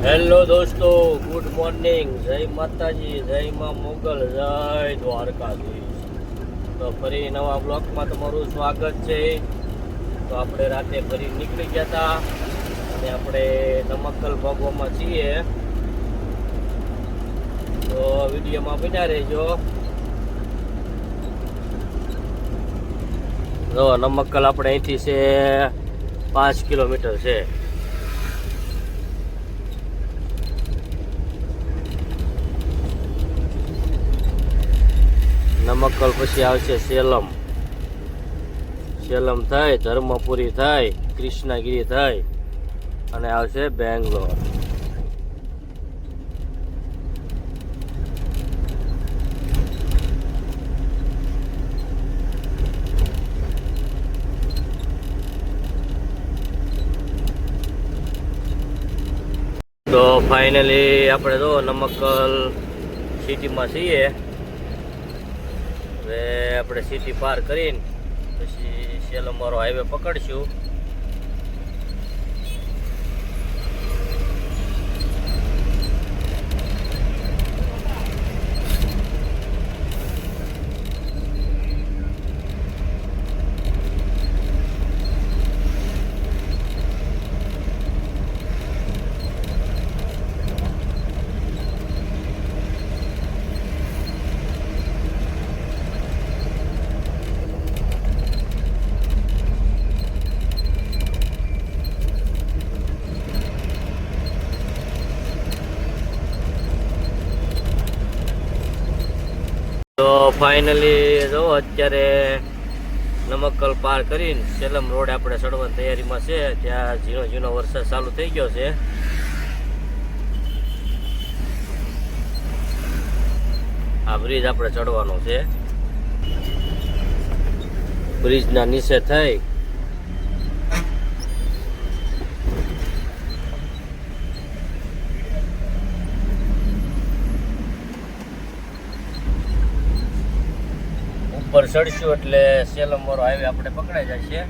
Hello દોસ્તો, good morning. જય માતાજી, જય માં મોગલ, જય દ્વારકાધીશ. તો ફરી નવા બ્લોગમાં તમારું સ્વાગત છે. તો આપણે રાતે ફરી નીકળી ગયા હતા અને આપણે નમક્કલ ભાગવામાં છીએ. તો વિડીયોમાં બન્યા રહેજો. જો નમક્કલ આપણે અહીંથી છે 5 કિલોમીટર છે. નમક્કલ પછી આવશે સેલમ. સેલમ થાય, ધર્મપુરી થાય, કૃષ્ણગીરી થાય અને આવશે બેંગ્લોર. તો ફાઇનલી આપણે તો નમક્કલ સિટીમાં છીએ. હવે આપણે સિટી પાર કરીને પછી સેલમ વાળો હાઈવે પકડશું. તો ફાઇનલી જો અત્યારે નમક્કલ પાર કરીને સેલમ રોડ આપણે ચડવાની તૈયારીમાં છે. ત્યાં ઝીણો ઝીણો વરસાદ ચાલુ થઈ ગયો છે. આ બ્રિજ આપણે ચડવાનો છે. બ્રિજના નીચે થઈ ઉપર ચડશું એટલે સેલમ વાળો હાઈવે આપણે પકડાઈ જશે.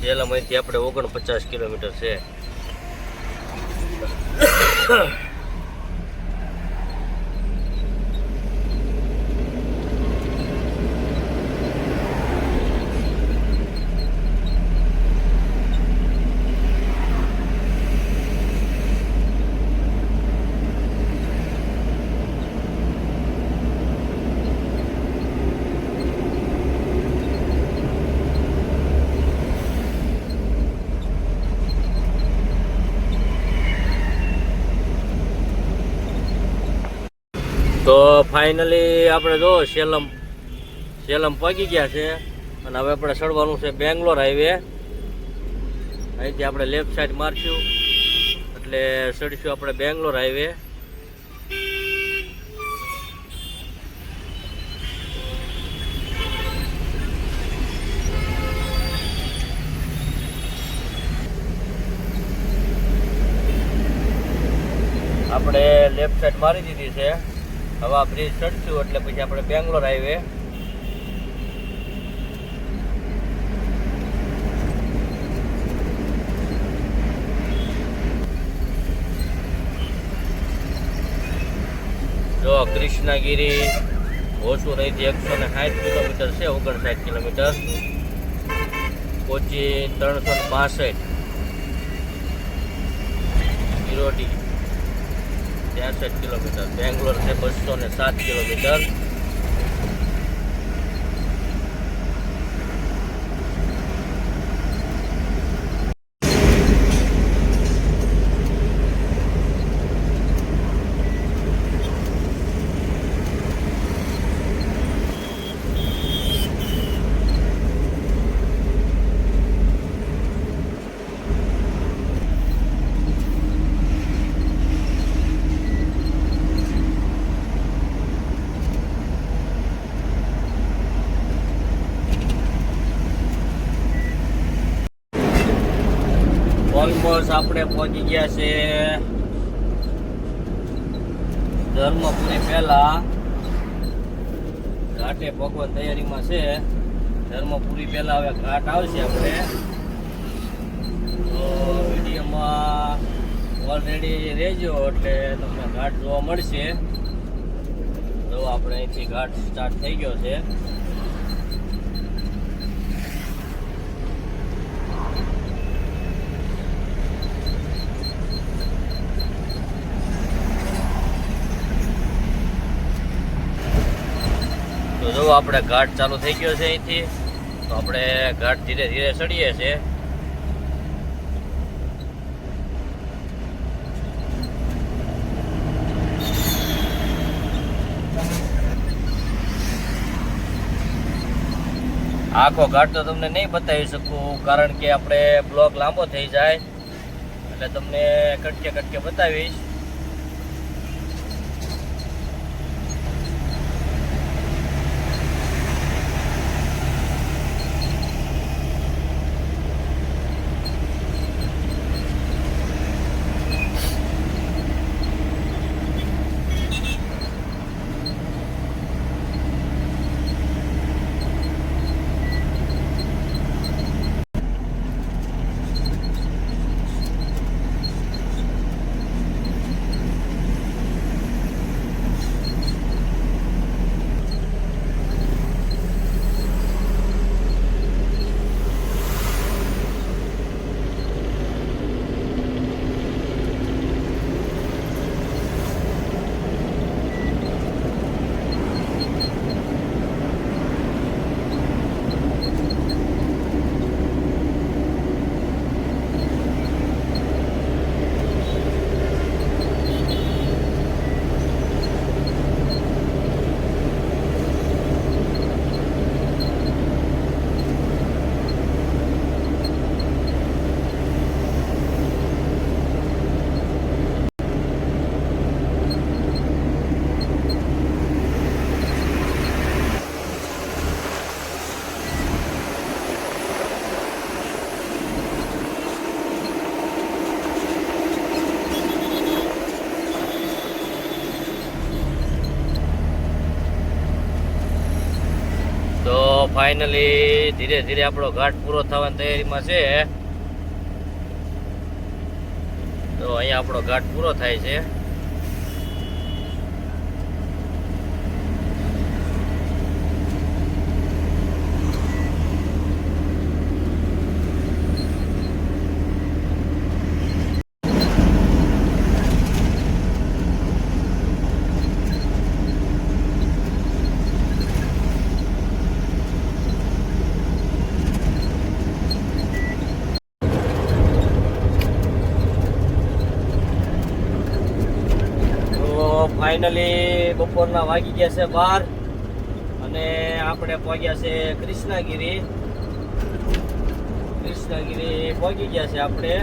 સેલમ અહીંથી આપણે 49 કિલોમીટર છે. તો ફાઇનલી આપણે જો સેલમ પગી ગયા છે અને હવે આપણે ચડવાનું છે બેંગ્લોર હાઈવે. અહીંથી આપણે લેફ્ટ સાઈડ મારશું એટલે ચડીશું આપણે બેંગ્લોર હાઈવે. આપણે લેફ્ટ સાઈડ મારી દીધી છે. હવે આ બ્રિજ ચડશું એટલે પછી આપણે બેંગ્લોર હાઈવે. જો કૃષ્ણગીરી હોસુર અહીંથી 160 કિલોમીટર છે. 59 કિલોમીટર. કોચી 362. ઈરોડી 63 કિલોમીટર. બેંગ્લોર છે 207 કિલોમીટર. ઓલમોસ્ટ આપણે પહોંચી ગયા છે ધર્મપુરી પહેલા ઘાટે પહોંચવાની તૈયારીમાં છે. ધર્મપુરી પહેલા હવે ઘાટ આવશે આપણે તો વિડીયોમાં ઓલરેડી રહેજો એટલે તમને ઘાટ જોવા મળશે. તો આપણે અહીંથી ઘાટ સ્ટાર્ટ થઈ ગયો છે. તો જો આપણે ઘાટ ચાલુ થઈ ગયો છે અહીંથી. તો આપણે ઘાટ ધીરે ધીરે ચડીએ છીએ. આખો ઘાટ તો તમને નહીં બતાવી શકું કારણ કે આપણે બ્લોગ લાંબો થઈ જાય એટલે તમને કટકે કટકે બતાવીશ. ફાઇનલી ધીરે ધીરે આપણો ઘાટ પૂરો થવાની તૈયારીમાં છે. તો અહીંયા આપણો ઘાટ પૂરો થાય છે. ફાઇનલી બપોરના વાગી ગયા છે 12 અને આપણે પહોંચ્યા છે કૃષ્ણગીરી. પહોંચી ગયા છે આપણે.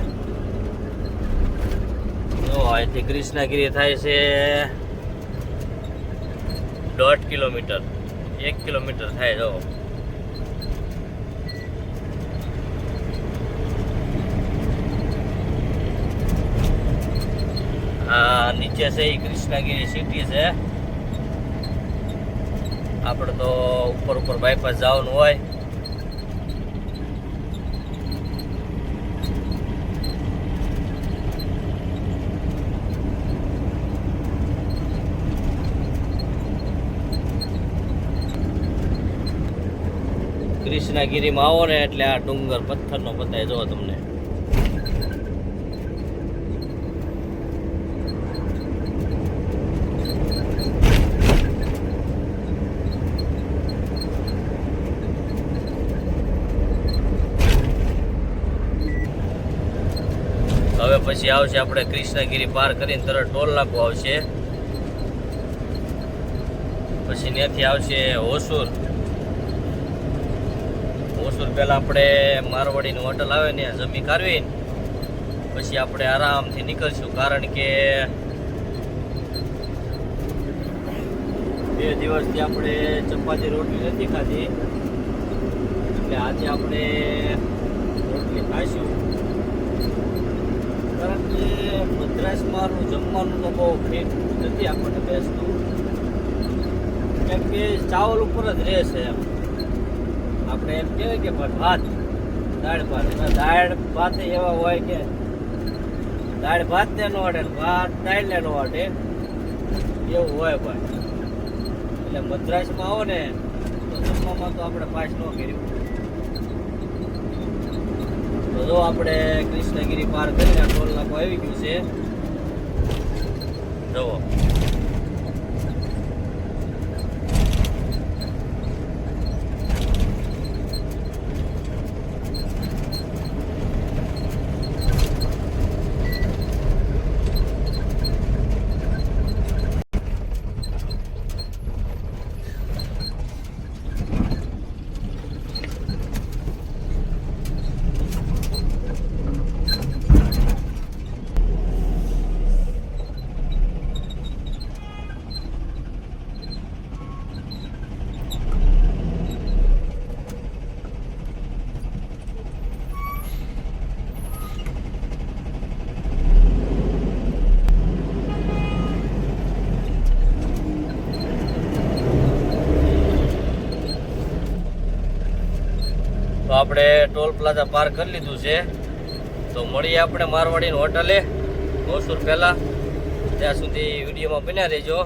જો અહીંથી કૃષ્ણગીરી થાય છે 1.5 કિલોમીટર, 1 કિલોમીટર થાય. જો નીચે છે એ કૃષ્ણગીરી સિટી છે. આપણે તો ઉપર બાયપાસ જવાનું હોય. કૃષ્ણગીરીમાં આવો ને એટલે આ ડુંગર પથ્થરનો બતાય જો તમને. હવે પછી આવશે આપણે કૃષ્ણગીરી પાર કરીને તરત ટોલ નાકો આવશે. પછી ત્યાંથી આવશે હોસુર. પહેલા આપણે મારવાડીની હોટલ આવે ને જમી કાઢવીને પછી આપણે આરામથી નીકળશું કારણ કે 2 દિવસથી આપણે ચપાતી રોટલી નથી ખાધી એટલે આજે આપણે રોટલી ખાઈશું. કારણ કે મદ્રાસમાંનું જમવાનું તો બહુ ફિટ નથી આપણને બેસતું, કેમ કે ચાવલ ઉપર જ રહેશે એમ. આપણે એમ કહેવાય કે ભાત દાળ ભાત, એમાં દાળ ભાત એવા હોય કે દાળ ભાત ને નો વાટે, ભાત દાળ ને નો વાટે, એવું હોય ભાઈ. એટલે મદ્રાસમાં આવો ને તો જમવામાં તો આપણે પાસ ન કર્યું. તો જો આપણે કૃષ્ણગીરી પાર કરીને ટોલ નાકો આવી ગયું છે. જુઓ તો આપણે ટોલ પ્લાઝા પાર કરી લીધું છે. તો મળીએ આપણે મારવાડીની હોટલે હોસુર પહેલા. ત્યાં સુધી વિડીયોમાં બન્યા રહેજો.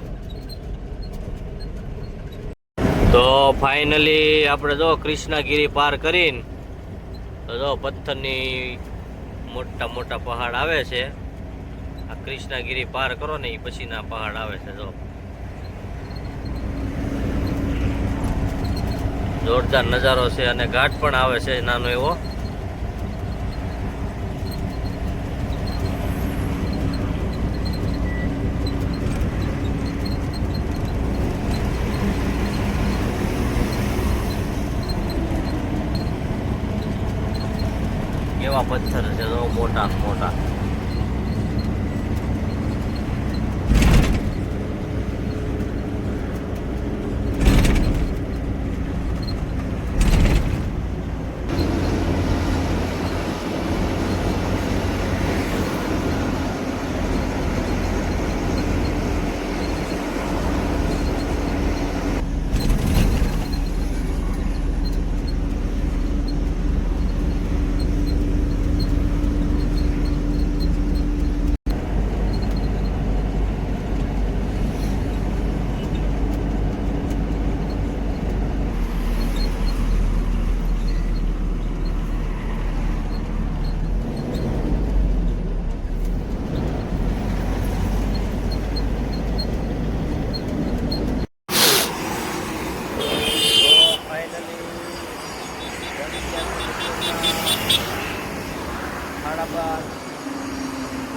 તો ફાઇનલી આપણે જો કૃષ્ણગીરી પાર કરીને તો જો પથ્થરની મોટા મોટા પહાડ આવે છે. આ કૃષ્ણગીરી પાર કરો ને એ પછીના પહાડ આવે છે. જો જોરદાર નજારો છે અને ઘાટ પણ આવે છે નાનો એવો. કેવા પથ્થર છે તો મોટા મોટા.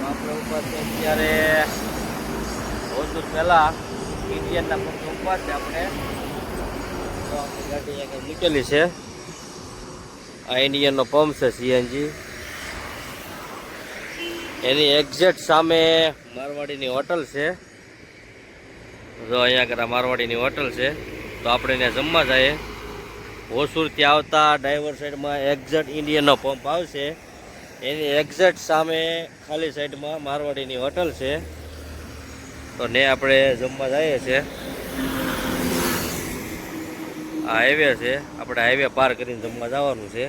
આપણે ઉપર અત્યારે હોસુર પહેલા ઇન્ડિયનના પંપ ઉપર છે. આપણે તો આપણી ગાડી અહીંયા મૂકેલી છે. આ ઇન્ડિયનનો પંપ છે સીએનજી. એની એક્ઝેક્ટ સામે મારવાડીની હોટલ છે. જો અહીંયા આગળ મારવાડીની હોટલ છે. તો આપણે ત્યાં જમવા જઈએ. હોસુરથી આવતા ડ્રાઈવર સાઈડમાં એક્ઝેક્ટ ઇન્ડિયનનો પંપ આવશે. એની એક્ઝેક્ટ સામે ખાલી સાઈડમાં મારવાડીની હોટલ છે. તો ને આપણે જમવા જઈએ છીએ. આ હાઈવે છે, આપણે હાઈવે પાર કરીને જમવા જવાનું છે.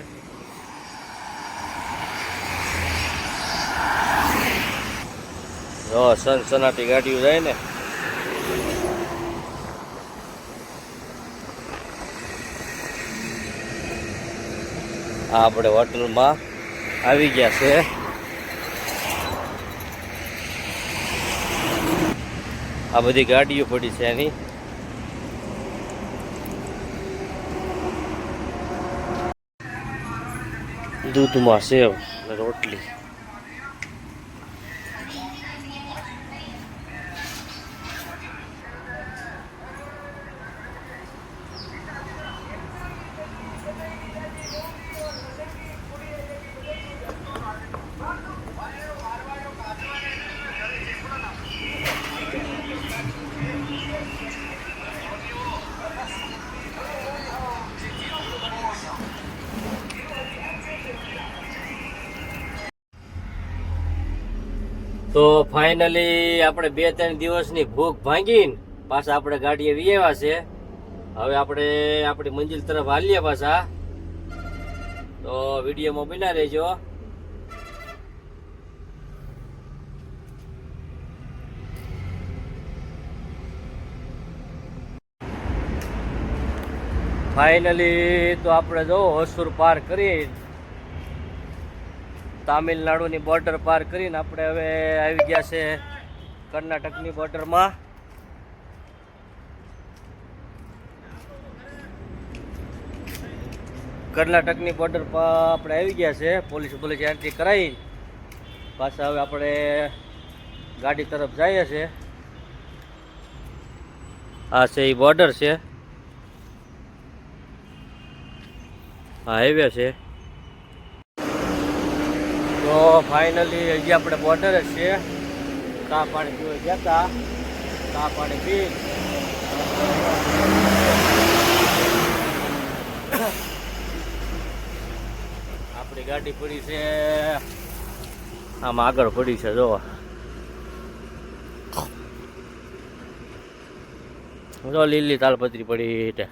જો સનસનાટી ગાડીઓ જાય ને. આ આપણે હોટલમાં આવી ગયા છે. આ બધી ગાડીઓ પડી છે એની. દૂધમાં સેવ અને રોટલી. તો ફાઇનલી આપણે 2-3 દિવસની ભૂખ ભાંગીને પાછા આપણે ગાડીએ વિયેવા છે. હવે આપણે આપણી મંજિલ તરફ હાલીએ પાછા. તો વિડીયોમાં બના રહેજો. ફાઇનલી તો આપણે જો હોસુર પાર કરી, તામિલનાડુની બોર્ડર પાર કરીને આપણે હવે આવી ગયા છે કર્ણાટકની બોર્ડરમાં. કર્ણાટકની બોર્ડર પર આપણે આવી ગયા છે. પોલીસ એન્ટ્રી કરાવી પાછા હવે આપણે ગાડી તરફ જઈએ છીએ. આ છે એ બોર્ડર છે, હાઈવે છે. તો ફાઇનલી હજી આપણે બોર્ડર જ છે. ચા પાણી પીવા ગયા હતા, ચા પાણી પી આપણી ગાડી પડી છે આમ આગળ પડી છે. જો લીલી તાલપત્રી પડી છે.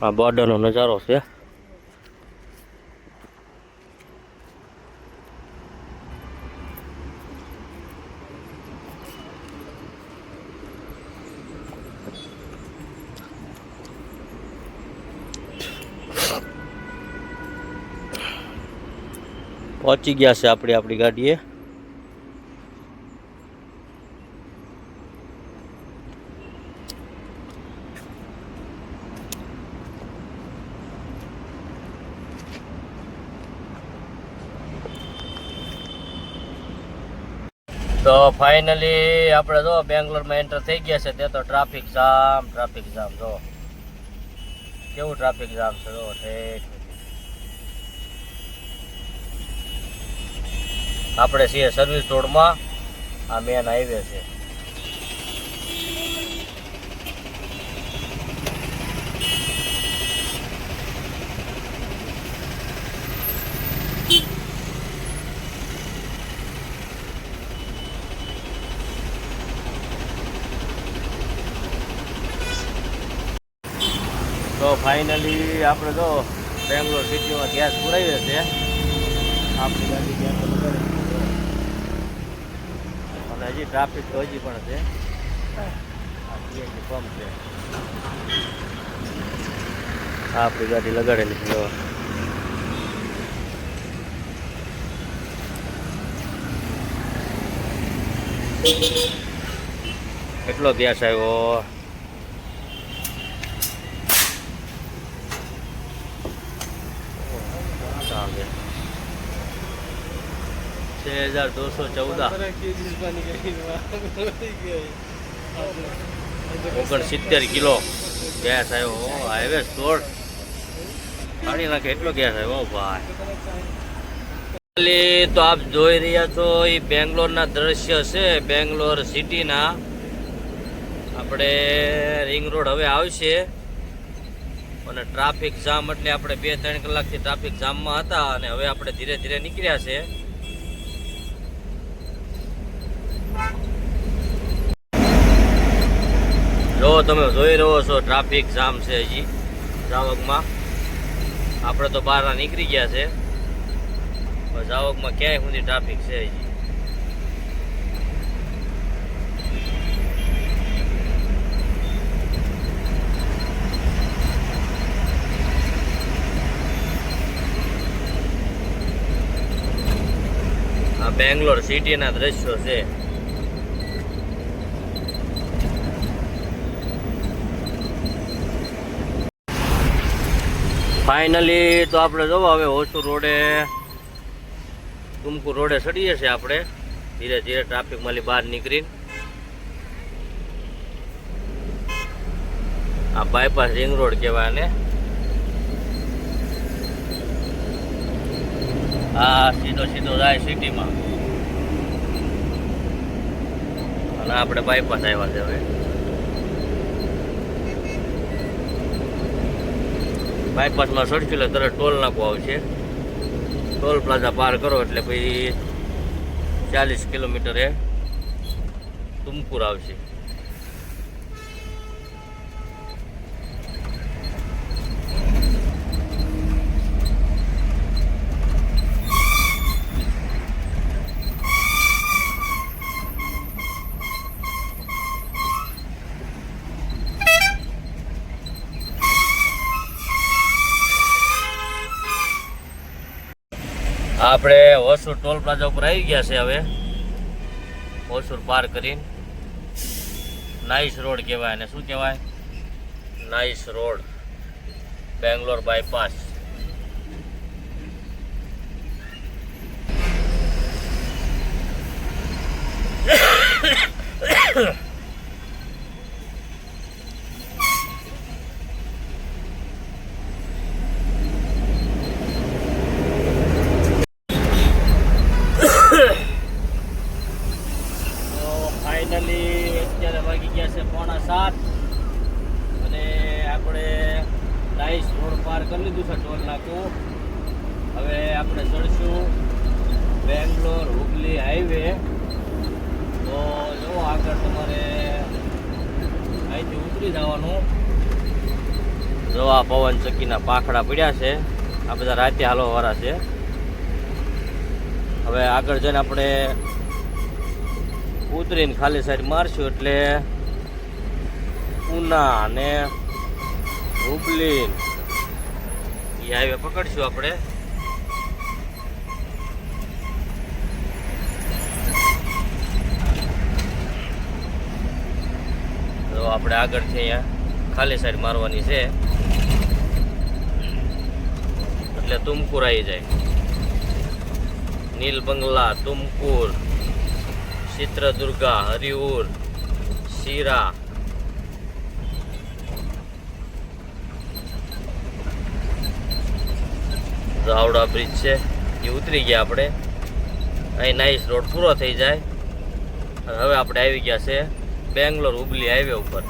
આ બોર્ડરનો નજારો છે. પહોંચી ગયા છે આપણે આપણી ગાડીએ. તો ફાઇનલી આપણે જો બેંગ્લોરમાં એન્ટર થઈ ગયા છે. તે તો ટ્રાફિક જામ જો કેવું ટ્રાફિક જામ છે. જો આપણે છીએ સર્વિસ રોડમાં. આ મેન હાઈવે છે. તો ફાઇનલી આપણે જો બેંગ્લોર સિટીમાં ગેસ પુરાવીએ છે. આપણી ગાડી ગેસ અને હજી ટ્રાફિક તો હજી પણ છે. આ સીએનજી પંપ છે. આપણી ગાડી લગાડેલી છે. કેટલો ગેસ આવ્યો. 6214 કિલો ગેસ આવ્યો. હાઈવે સ્ટોર પાણી નાખે એટલો ગેસ આવ્યો ભાઈ. તો આપ જોઈ રહ્યા છો એ બેંગ્લોરના દ્રશ્ય છે. બેંગ્લોર સિટીના આપણે રિંગ રોડ હવે આવશે અને ટ્રાફિક જામ એટલે આપણે 2-3 કલાકથી ટ્રાફિક જામમાં હતા અને હવે આપણે ધીરે ધીરે નીકળ્યા છે. જો તમે જોઈ રહ્યો છો ટ્રાફિક જામ છે હજી જાવકમાં. આપણે તો બહાર નીકળી ગયા છે, જાવકમાં ક્યાંય સુધી ટ્રાફિક છે હજી. આ બેંગ્લોર સિટીના દ્રશ્યો છે. ફાઇનલી તો આપણે જો હવે હોસુર રોડે ટુમકુર રોડે ચડીએ છીએ આપણે ધીરે ધીરે ટ્રાફિકમાંથી બહાર નીકળીને. આ બાયપાસ રિંગ રોડ કહેવાય ને. આ સીધો જાય સિટીમાં અને આપણે બાયપાસ આવ્યા છે હવે. બાયપાસમાં સડક્યું એટલે તરત ટોલ નાકો આવશે. ટોલ પ્લાઝા પાર કરો એટલે પછી 40 કિલોમીટરે તુમકુર આવશે. આપણે હોસુર ટોલ પ્લાઝા ઉપર આવી ગયા છે. હવે હોસુર પાર કરીને નાઈસ રોડ કહેવાય. અને શું કહેવાય? Nice road, Bangalore bypass. Finally અત્યારે વાગી ગયા છે 6:45 અને આપણે નાઈસ રોડ પાર કરી લીધું છે ટોલ નાકું. હવે આપણે ચડશું બેંગ્લોર હુબલી હાઈવે. તો જો આગળ તમારે અહીંથી ઉતરી જવાનું. જો આ પવન ચક્કીના પાંખડા પડ્યા છે. આ બધા રાતે હાલવાવાળા છે. હવે આગળ જઈને આપણે ઉતરીને ખાલી સાઈડ મારશું એટલે ઉના અને હુબલી એ હાઈવે પકડશું આપણે. તો આપણે આગળથી અહીંયા ખાલી સાઈડ મારવાની છે એટલે તુમકુર આવી જાય. નીલ બંગલા, તુમકુર, ચિત્રદુર્ગા, હરિઉર, શીરા. હાવડા બ્રિજ છે એ ઉતરી ગયા આપણે. અહીં નાઈસ રોડ પૂરો થઈ જાય. હવે આપણે આવી ગયા છે બેંગ્લોર હુબલી હાઈવે ઉપર.